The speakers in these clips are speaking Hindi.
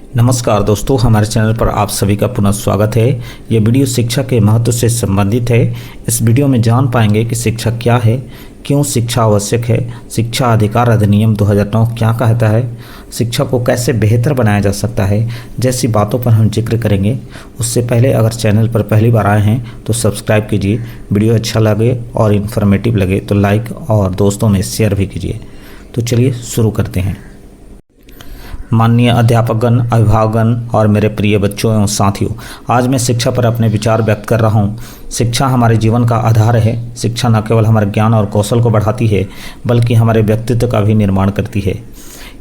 नमस्कार दोस्तों, हमारे चैनल पर आप सभी का पुनः स्वागत है। ये वीडियो शिक्षा के महत्व से संबंधित है। इस वीडियो में जान पाएंगे कि शिक्षा क्या है, क्यों शिक्षा आवश्यक है, शिक्षा अधिकार अधिनियम 2009 क्या कहता है, शिक्षा को कैसे बेहतर बनाया जा सकता है, जैसी बातों पर हम जिक्र करेंगे। उससे पहले अगर चैनल पर पहली बार आए हैं तो सब्सक्राइब कीजिए। वीडियो अच्छा लगे और इन्फॉर्मेटिव लगे तो लाइक और दोस्तों में शेयर भी कीजिए। तो चलिए शुरू करते हैं। माननीय अध्यापकगण, अभिभावकगण और मेरे प्रिय बच्चों एवं साथियों, आज मैं शिक्षा पर अपने विचार व्यक्त कर रहा हूँ। शिक्षा हमारे जीवन का आधार है। शिक्षा न केवल हमारे ज्ञान और कौशल को बढ़ाती है बल्कि हमारे व्यक्तित्व का भी निर्माण करती है।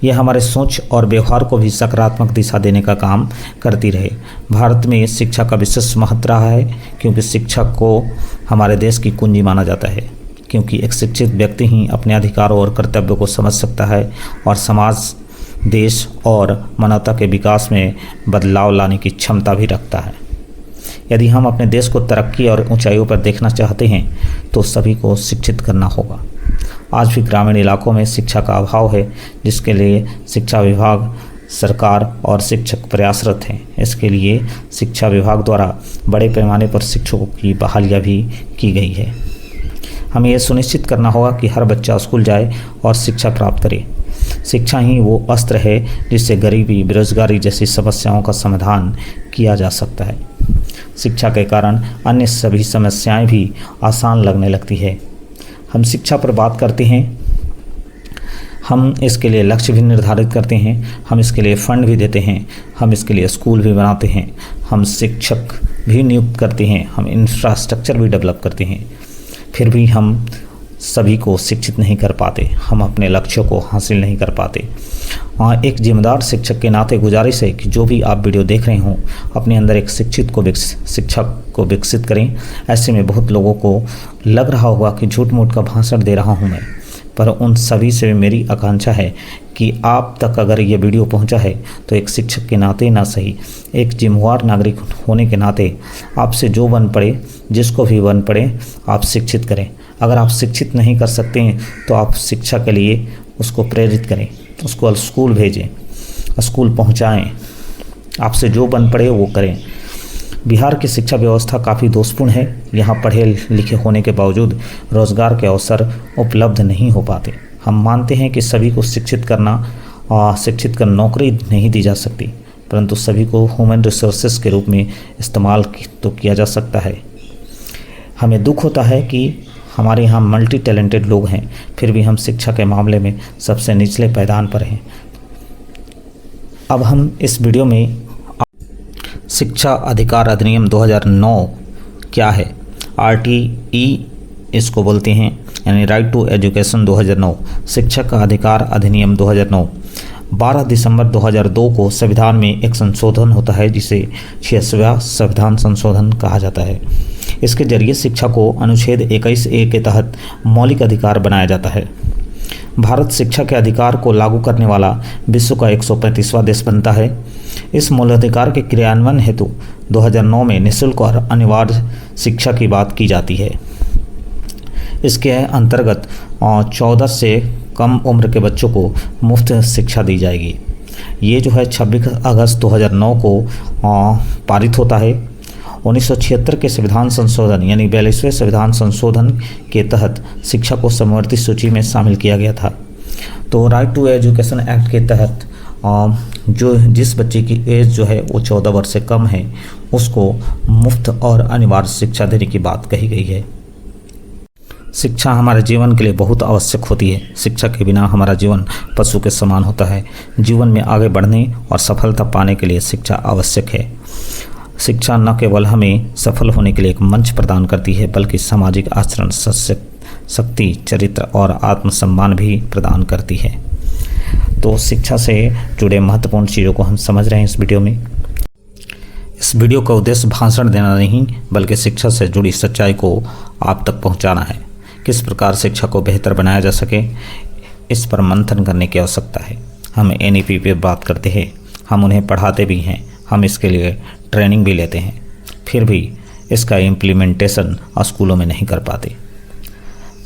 यह हमारे सोच और व्यवहार को भी सकारात्मक दिशा देने का काम करती रहे। भारत में शिक्षा का विशेष महत्व रहा है क्योंकि शिक्षा को हमारे देश की कुंजी माना जाता है, क्योंकि एक शिक्षित व्यक्ति ही अपने अधिकारों और कर्तव्यों को समझ सकता है और समाज, देश और मानवता के विकास में बदलाव लाने की क्षमता भी रखता है। यदि हम अपने देश को तरक्की और ऊंचाइयों पर देखना चाहते हैं तो सभी को शिक्षित करना होगा। आज भी ग्रामीण इलाकों में शिक्षा का अभाव है, जिसके लिए शिक्षा विभाग, सरकार और शिक्षक प्रयासरत हैं। इसके लिए शिक्षा विभाग द्वारा बड़े पैमाने पर शिक्षकों की बहालियाँ भी की गई है। हमें यह सुनिश्चित करना होगा कि हर बच्चा स्कूल जाए और शिक्षा प्राप्त करे। शिक्षा ही वो अस्त्र है जिससे गरीबी, बेरोजगारी जैसी समस्याओं का समाधान किया जा सकता है। शिक्षा के कारण अन्य सभी समस्याएं भी आसान लगने लगती है। हम शिक्षा पर बात करते हैं, हम इसके लिए लक्ष्य भी निर्धारित करते हैं, हम इसके लिए फंड भी देते हैं, हम इसके लिए स्कूल भी बनाते हैं, हम शिक्षक भी नियुक्त करते हैं, हम इंफ्रास्ट्रक्चर भी डेवलप करते हैं। फिर भी हम सभी को शिक्षित नहीं कर पाते, हम अपने लक्ष्यों को हासिल नहीं कर पाते। एक जिम्मेदार शिक्षक के नाते गुजारिश है कि जो भी आप वीडियो देख रहे हों, अपने अंदर एक शिक्षक को विकसित करें। ऐसे में बहुत लोगों को लग रहा होगा कि झूठ मूठ का भाषण दे रहा हूं मैं, पर उन सभी से मेरी आकांक्षा है कि आप तक अगर ये वीडियो पहुंचा है तो एक शिक्षक के नाते ना सही, एक जिम्मेदार नागरिक होने के नाते आपसे जो बन पड़े, जिसको भी बन पड़े, आप शिक्षित करें। अगर आप शिक्षित नहीं कर सकते हैं तो आप शिक्षा के लिए उसको प्रेरित करें, उसको स्कूल भेजें, स्कूल पहुंचाएं। आपसे जो बन पड़े वो करें। बिहार की शिक्षा व्यवस्था काफ़ी दोषपूर्ण है। यहाँ पढ़े लिखे होने के बावजूद रोज़गार के अवसर उपलब्ध नहीं हो पाते। हम मानते हैं कि सभी को शिक्षित कर नौकरी नहीं दी जा सकती, परंतु सभी को ह्यूमन रिसोर्सेज के रूप में इस्तेमाल तो किया जा सकता है। हमें दुख होता है कि हमारे यहाँ मल्टी टैलेंटेड लोग हैं, फिर भी हम शिक्षा के मामले में सबसे निचले पायदान पर हैं। अब हम इस वीडियो में शिक्षा अधिकार अधिनियम 2009 क्या है, RTE इसको बोलते हैं, यानी राइट टू एजुकेशन 2009, शिक्षा का अधिकार अधिनियम 2009। 12 दिसंबर 2002 को संविधान में एक संशोधन होता है जिसे 66वां संविधान संशोधन कहा जाता है। इसके जरिए शिक्षा को अनुच्छेद 21A के तहत मौलिक अधिकार बनाया जाता है। भारत शिक्षा के अधिकार को लागू करने वाला विश्व का 135वां देश बनता है। इस मूलाधिकार के क्रियान्वयन हेतु 2009 में निःशुल्क और अनिवार्य शिक्षा की बात की जाती है। इसके अंतर्गत 14 से कम उम्र के बच्चों को मुफ्त शिक्षा दी जाएगी। ये जो है 26 अगस्त 2009 को पारित होता है। 1976 के संविधान संशोधन यानी 42वें संविधान संशोधन के तहत शिक्षा को समवर्ती सूची में शामिल किया गया था। तो राइट टू एजुकेशन एक्ट के तहत जिस बच्चे की एज जो है वो 14 वर्ष से कम है, उसको मुफ्त और अनिवार्य शिक्षा देने की बात कही गई है। शिक्षा हमारे जीवन के लिए बहुत आवश्यक होती है। शिक्षा के बिना हमारा जीवन पशु के समान होता है। जीवन में आगे बढ़ने और सफलता पाने के लिए शिक्षा आवश्यक है। शिक्षा न केवल हमें सफल होने के लिए एक मंच प्रदान करती है बल्कि सामाजिक आचरण, शक्ति, चरित्र और आत्मसम्मान भी प्रदान करती है। तो शिक्षा से जुड़े महत्वपूर्ण चीज़ों को हम समझ रहे हैं इस वीडियो में। इस वीडियो का उद्देश्य भाषण देना नहीं बल्कि शिक्षा से जुड़ी सच्चाई को आप तक पहुंचाना है। किस प्रकार शिक्षा को बेहतर बनाया जा सके, इस पर मंथन करने की आवश्यकता है। हम NEP पे बात करते हैं, हम उन्हें पढ़ाते भी हैं, हम इसके लिए ट्रेनिंग भी लेते हैं, फिर भी इसका इम्प्लीमेंटेशन स्कूलों में नहीं कर पाते।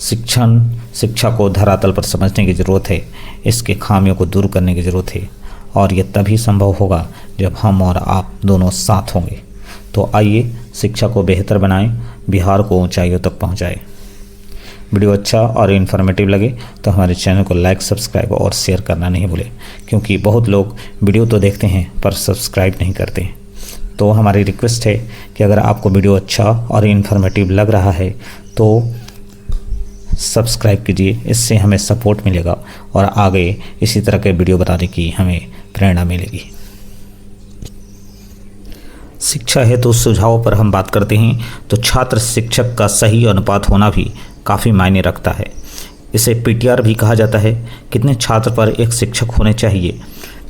शिक्षा को धरातल पर समझने की ज़रूरत है, इसके खामियों को दूर करने की ज़रूरत है और यह तभी संभव होगा जब हम और आप दोनों साथ होंगे। तो आइए शिक्षा को बेहतर बनाएं, बिहार को ऊंचाइयों तक पहुंचाएं। वीडियो अच्छा और इन्फॉर्मेटिव लगे तो हमारे चैनल को लाइक, सब्सक्राइब और शेयर करना नहीं भूलें, क्योंकि बहुत लोग वीडियो तो देखते हैं पर सब्सक्राइब नहीं करते। तो हमारी रिक्वेस्ट है कि अगर आपको वीडियो अच्छा और इन्फॉर्मेटिव लग रहा है तो सब्सक्राइब कीजिए, इससे हमें सपोर्ट मिलेगा और आगे इसी तरह के वीडियो बनाने की हमें प्रेरणा मिलेगी। शिक्षा हेतु सुझावों पर हम बात करते हैं तो छात्र शिक्षक का सही अनुपात होना भी काफ़ी मायने रखता है। इसे पीटीआर भी कहा जाता है। कितने छात्र पर एक शिक्षक होने चाहिए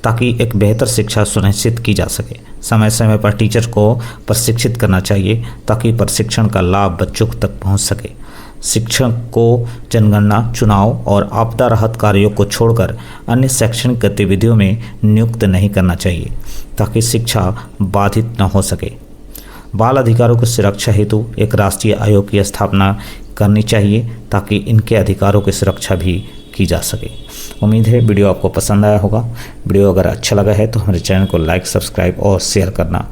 ताकि एक बेहतर शिक्षा सुनिश्चित की जा सके। समय समय पर टीचर को प्रशिक्षित करना चाहिए ताकि प्रशिक्षण का लाभ बच्चों तक पहुंच सके। शिक्षक को जनगणना, चुनाव और आपदा राहत कार्यों को छोड़कर अन्य शैक्षणिक गतिविधियों में नियुक्त नहीं करना चाहिए ताकि शिक्षा बाधित न हो सके। बाल अधिकारों की सुरक्षा हेतु एक राष्ट्रीय आयोग की स्थापना करनी चाहिए ताकि इनके अधिकारों की सुरक्षा भी की जा सके। उम्मीद है वीडियो आपको पसंद आया होगा। वीडियो अगर अच्छा लगा है तो हमारे चैनल को लाइक, सब्सक्राइब और शेयर करना